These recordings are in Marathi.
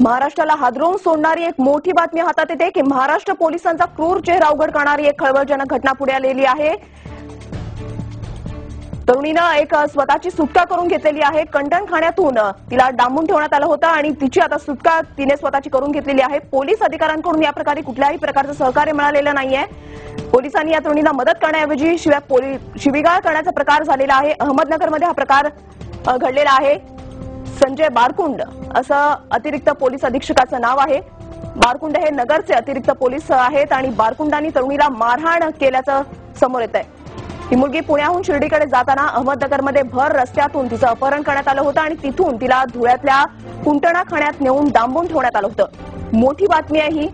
महाराष्ट्राला हादरवून सोडणारी एक मोठी बातमी हातात येते की महाराष्ट्र पोलिसांचा क्रूर चेहरा उघड करणारी एक खळबळजनक घटना पुढे आलेली आहे। तरुणीनं एक स्वतःची सुटका करून घेतलेली आहे। कंटनखाण्यातून तिला डांबून ठेवण्यात आलं होतं आणि तिची आता सुटका तिने स्वतःची करून घेतलेली आहे। पोलीस अधिकाऱ्यांकडून या प्रकारे कुठल्याही प्रकारचं सहकार्य मिळालेलं नाहीये। पोलिसांनी या तरुणीला मदत करण्याऐवजी शिवीगाळ करण्याचा प्रकार झालेला आहे। अहमदनगरमध्ये हा प्रकार घडलेला आहे। संजय बारकुंड असं अतिरिक्त पोलीस अधीक्षकाचं नाव आहे। बारकुंड हे नगरचे अतिरिक्त पोलीस आहेत आणि बारकुंडांनी तरुणीला मारहाण केल्याचं समोर येत आहे। ही मुलगी पुण्याहून शिर्डीकडे जाताना अहमदनगरमध्ये भर रस्त्यातून तिचं अपहरण करण्यात आलं होतं आणि तिथून तिला धुळ्यातल्या कुंटणा खाण्यात नेऊन डांबून ठेवण्यात आलं होतं। मोठी बातमी आहे ही,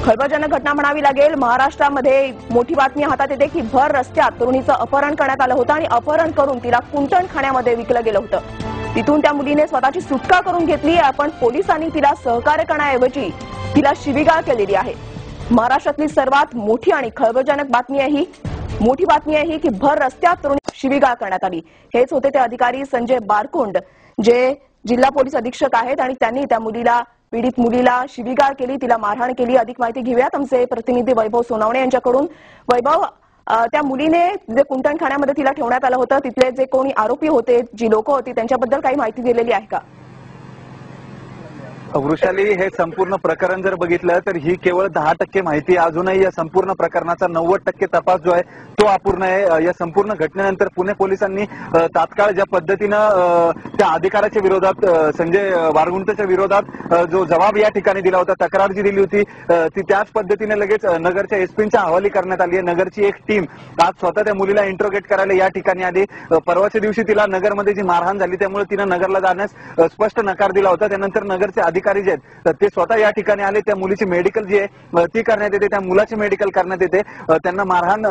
खळबळजनक घटना म्हणावी लागेल। महाराष्ट्रामध्ये मोठी बातमी हातात येते की भर रस्त्यात तरुणीचं अपहरण करण्यात आलं होतं आणि अपहरण करून तिला कुंटणखाण्यामध्ये विकलं गेलं होतं। तिथून त्या मुलीने स्वतःची सुटका करून घेतली, पण पोलिसांनी तिला सहकार्य करण्याऐवजी तिला शिवीगाळ केलेली आहे। महाराष्ट्रातली सर्वात मोठी आणि खळबळजनक बातमी आहे ही, मोठी बातमी आहे ही की भर रस्त्यात तरुणी शिवीगाळ करण्यात आली। हेच होते ते अधिकारी संजय बारकुंड, जे जिल्हा पोलीस अधीक्षक आहेत आणि त्यांनी त्या पीडित मुलीला शिवीगाळ केली, तिला मारहाण केली। अधिक माहिती घेऊयात आमचे प्रतिनिधी वैभव सोनावणे यांच्याकडून। वैभव, त्या मुलीने जे कुंटणखाण्यामध्ये तिला ठेवण्यात आलं होतं, तिथले जे कोणी आरोपी होते, जी लोक होती, त्यांच्याबद्दल काही माहिती दिलेली आहे का? वृषाली, हे संपूर्ण प्रकरण जर बघितलं तर ही केवळ 10% माहिती, अजूनही या संपूर्ण प्रकरणाचा 90% तपास जो आहे तो अपूर्ण आहे। या संपूर्ण घटनेनंतर पुणे पोलिसांनी तात्काळ ज्या पद्धतीनं त्या अधिकाऱ्याच्या विरोधात, संजय बारकुंडच्या विरोधात जो जबाब या ठिकाणी दिला होता, तक्रार जी दिली होती, ती त्याच पद्धतीने लगेच नगरच्या एसपींच्या हवाली करण्यात आली आहे। नगरची एक टीम आज स्वतः त्या मुलीला इंट्रोगेट करायला या ठिकाणी आली। परवाच्या दिवशी तिला नगरमध्ये जी मारहाण झाली त्यामुळे तिनं नगरला जाण्यास स्पष्ट नकार दिला होता। त्यानंतर नगरचे अधिकारी जे आहेत ते स्वतः या ठिकाणी आले। त्या मुलीची मेडिकल जी आहे ती करण्यात येते, त्या मुलाची मेडिकल करण्यात येते। त्यांना मारहाण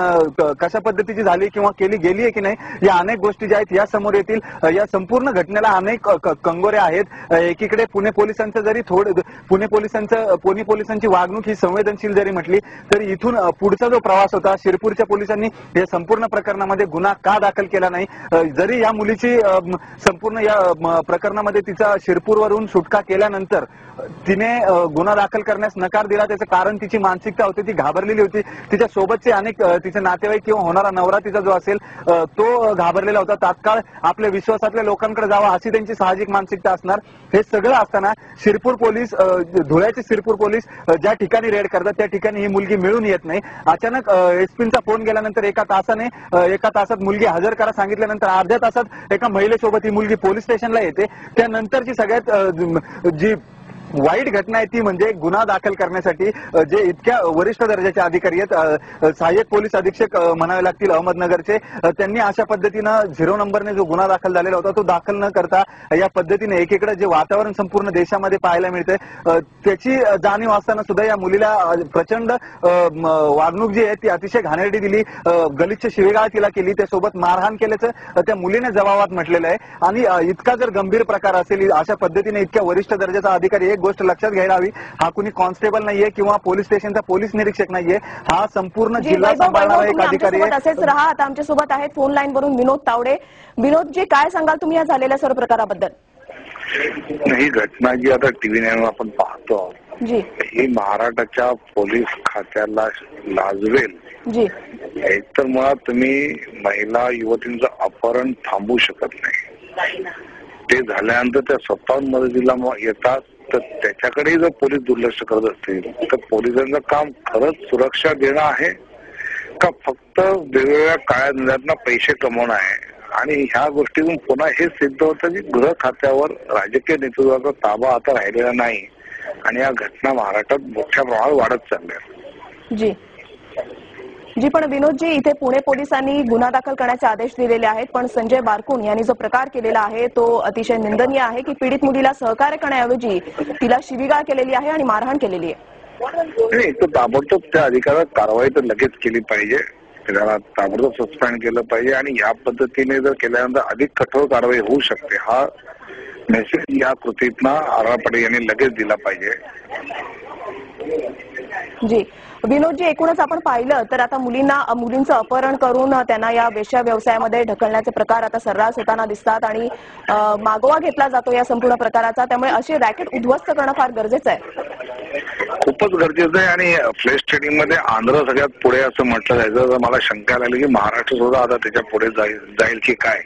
कशा पद्धतीची झाली किंवा केली गेली आहे की नाही या अनेक गोष्टी ज्या आहेत या समोर येतील। या संपूर्ण घटनेला अनेक कंगोऱ्या आहेत। एकीकडे पुणे पोलिसांची वागणूक ही संवेदनशील जरी म्हटली तरी इथून पुढचा जो प्रवास होता, शिरपूरच्या पोलिसांनी या संपूर्ण प्रकरणामध्ये गुन्हा का दाखल केला नाही, जरी या मुलीची संपूर्ण या प्रकरणामध्ये तिचा शिरपूरवरून सुटका केल्यानंतर तिने गुन्हा दाखल करण्यास नकार दिला, त्याचं कारण तिची मानसिकता होती, ती घाबरलेली होती। तिच्या सोबतचे अनेक तिचे नातेवाईक किंवा होणारा नवरा तिचा जो असेल तो घाबरलेला होता। तात्काळ आपल्या विश्वासातल्या लोकांकडे जावा अशी त्यांची साहजिक मानसिकता असणार। हे सगळं असताना शिरपूर पोलीस, धुळ्याचे शिरपूर पोलीस ज्या ठिकाणी रेड करतात त्या ठिकाणी ही मुलगी मिळून येत नाही। अचानक एसपींचा फोन गेल्यानंतर एका तासात मुलगी हजर करा सांगितल्यानंतर अर्ध्या तासात एका महिलेसोबत ही मुलगी पोलीस स्टेशनला येते। त्यानंतरची सगळ्यात जी वाईट घटना आहे ती म्हणजे गुन्हा दाखल करण्यासाठी जे इतक्या वरिष्ठ दर्जाचे अधिकारी आहेत, सहाय्यक पोलीस अधीक्षक म्हणावे लागतील अहमदनगरचे, त्यांनी अशा पद्धतीनं 0 नंबरने जो गुन्हा दाखल झालेला होता तो दाखल न करता या पद्धतीने एकीकडे जे वातावरण संपूर्ण देशामध्ये पाहायला मिळते त्याची जाणीव असताना सुद्धा या मुलीला प्रचंड वागणूक जी आहे ती अतिशय घाणेरडी दिली, गलिच्छ शिवीगाळ तिला केली, त्यासोबत मारहाण केल्याचं त्या मुलीने जबाबात म्हटलेलं आहे। आणि इतका जर गंभीर प्रकार असेल, अशा पद्धतीने इतक्या वरिष्ठ दर्जाचा अधिकारी, गोष्ट लक्षात घ्यायला हवी, हा कुणी कॉन्स्टेबल नाहीये किंवा पोलीस स्टेशनचा पोलीस निरीक्षक नाहीये, हा संपूर्ण जिल्हा सांभाळणारा एक अधिकारी आहे। असेच रहा। आता आमच्या सोबत आहेत फोन लाईन वरून विनोद तावडे। विनोद जी, काय सांगाल तुम्ही या झालेल्या सर्व प्रकाराबद्दल? ही घटना जी आता टीव्हीवर आपण पाहतो जी, ही महाराष्ट्राच्या पोलीस खात्याला लाजवेल जी। एक तर मुळात तुम्ही महिला युवतींचं अपहरण थांबवू शकत नाही, ते झाल्यानंतर त्या स्वतःहून मदतीला येतात, तर त्याच्याकडेही जर पोलीस दुर्लक्ष करत असतील तर पोलिसांचं काम खरंच सुरक्षा देणं आहे का फक्त वेगवेगळ्या काळ्या धंद्यातनं पैसे कमवणं आहे? आणि ह्या गोष्टीतून पुन्हा हे सिद्ध होतं की गृह खात्यावर राजकीय नेतृत्वाचा ताबा आता राहिलेला नाही आणि या घटना महाराष्ट्रात मोठ्या प्रमाणात वाढत चालल्या। जी जी, पण विनोदजी, इथे पुणे पोलिसांनी गुन्हा दाखल करण्याचे आदेश दिलेले आहेत, पण संजय बारकुंड यांनी जो प्रकार केलेला आहे तो अतिशय निंदनीय आहे की पीडित मुलीला सहकार्य करण्याऐवजी तिला शिवीगाळ केलेली आहे आणि मारहाण केलेली आहे। नाही, तर ताबडतोब त्या अधिकारात कारवाई तर लगेच केली पाहिजे, त्याला ताबडतोब सस्पेंड केलं पाहिजे आणि या पद्धतीने जर केल्यानंतर अधिक कठोर कारवाई होऊ शकते, हा मेसेज या कृतीतनं आर.आर. पाटील यांनी लगेच दिला पाहिजे। जी, विनोदजी, एकूणच आपण पाहिलं तर आता मुलींचं अपहरण करून त्यांना या वेश्या व्यवसायामध्ये ढकलण्याचे प्रकार आता सर्रास होताना दिसतात आणि मागोवा घेतला जातो या संपूर्ण प्रकाराचा. त्यामुळे अशी रॅकेट उद्ध्वस्त करणं फार गरजेचं आहे. खूपच गरजेचं आहे आणि फ्लेश ट्रेडिंग मध्ये आंध्र सगळ्यात पुढे असं म्हटलं जायचं. तर मला शंका लागली की महाराष्ट्र सुद्धा आता त्याच्या पुढे जाईल की काय.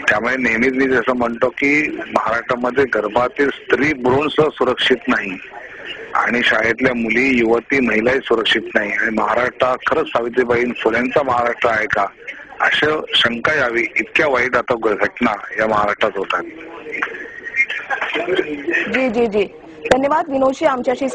त्यामुळे नेहमीच मी जसं म्हणतो की महाराष्ट्रामध्ये गर्भातील स्त्री भ्रूण सुरक्षित नाही आणि शाळेतल्या मुली, युवती, महिलाही सुरक्षित नाही आणि महाराष्ट्र खरंच सावित्रीबाई फुलेंचा महाराष्ट्र आहे का असं शंका यावी. इतक्या वाईट आता घटना या महाराष्ट्रात होतात. जी जी जी, धन्यवाद विनोदजी आमच्याशी